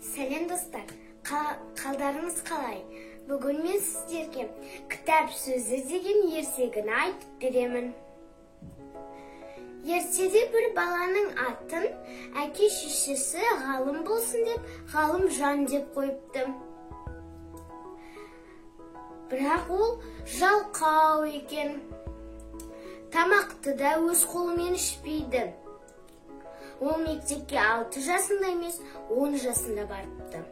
Сәлем достар, қалдарыңыз қалай? Бүгін мен сіздерге кітап сөзі деген ертегіні айтып беремін. Ертеде бір баланың атын әке-шешесі ғалым болсын деп, Ғалымжан деп қойыпты. Бірақ ол жалқау екен. Тамақты да өз қолымен ішпейді. Ол мектепке 6 жасында емес, 10 жасында барыпты.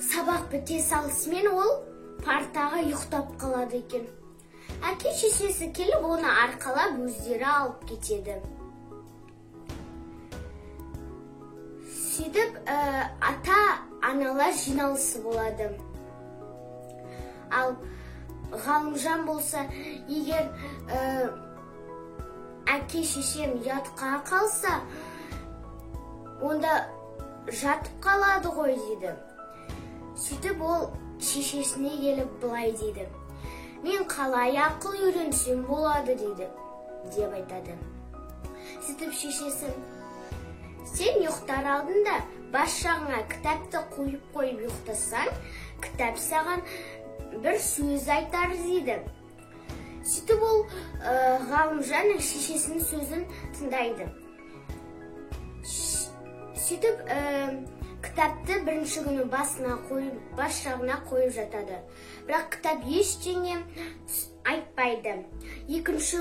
Сабақ біте салысымен ол партаға ұйықтап қалады екен. Әке-шешесі келіп, оны арқалап өздері алып кетеді. Сөйтіп, ата-аналар жиналысы болады. Ал Ғалымжан болса, егер әке-шешем ұятқа қалса, онда жатып қалады ғой дейді. Сөйтіп ол шешесіне келіп былай дейді: мен қалай ақыл үйренсем болады дейді, деп айтады. Сөйтіп шешесі: сен ұйықтар алдында бас жағыңа кітапты қойып ұйықтасаң, кітап саған бір сөз айтар дейді. Сөйтіп ол Ғалымжан шешесінің сөзін тыңдайды. Сөйтіп кітапты бірінші күні бас жағына қойып жатады. Бірақ кітап ештеңе айтпайды. Екінші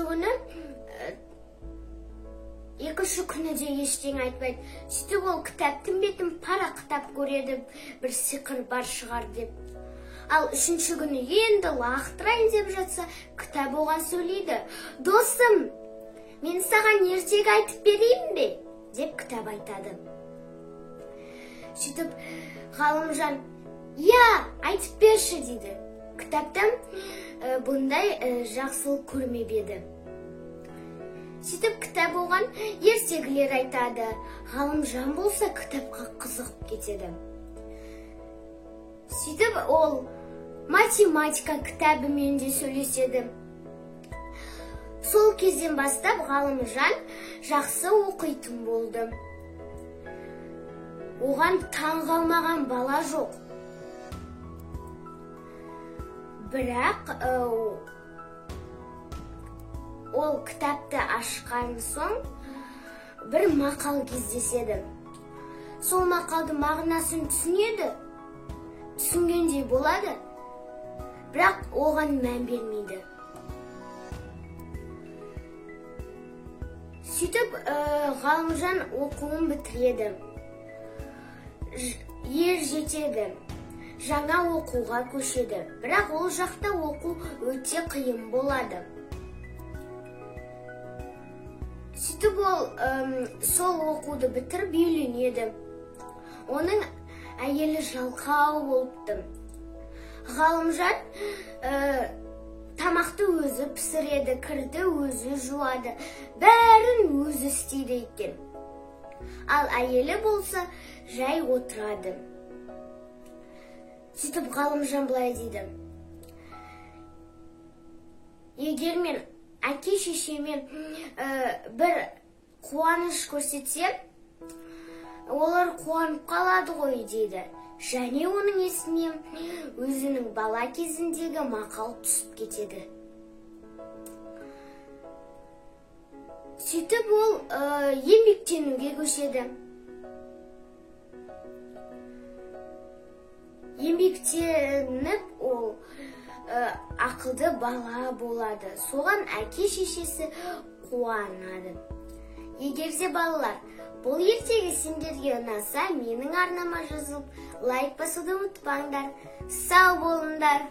күні де ештеңе айтпайды. Сөйтіп ол кітаптың бетін парақтап көреді, бір сиқыр бар шығар деп. Ал үшінші күні енді лақтырайын деп жатса, кітап оған сөйлейді: досым, мен саған ертегі айтып берейін бе? Деп кітап айтады. Сөйтіп Ғалымжан: иә, айтып берші дейді. Кітаптан бұндай жақсылық көрмеп еді. Сөйтіп кітап оған ертегілер айтады. Ғалымжан болса кітапқа қызығып кетеді. Сөйтіп ол математика кітабымен де сөйлеседі. Сол кезден бастап Ғалымжан жақсы оқитын болды. Оған таң қалмаған бала жоқ. Бірақ ол кітапты ашқан соң бір мақал кездеседі. Сол мақалды мағынасын түсінгендей болады, бірақ оған мән бермейді. Сөйтіп Ғалымжан оқуын бітіреді. Ер жетеді, жаңа оқуға көшеді. Бірақ ол жақта оқу өте қиын болады. Сөйтіп ол сол оқуды бітіріп үйленеді. Оның әйелі жалқау болыпты. Ғалымжан тамақты өзі пісіреді, кірді өзі жуады, бәрін өзі істейді екен. Ал әйелі болса жай отырады. Сөйтіп Ғалымжан былай дейді: егер мен әке-шешеме бір қуаныш көрсетсем, олар қуанып қалады ғой дейді. Және оның есіне өзінің бала кезіндегі мақал түсіп кетеді. Сөйтіп ол еңбектенуге көшеді. Еңбектеніп ол ақылды бала болады. Соған әке-шешесі қуанады. Егер де балалар, бұл ертегі сендерге ұнаса, менің арнама жазылып, лайк басуды ұмытпаңдар. Сау болыңдар.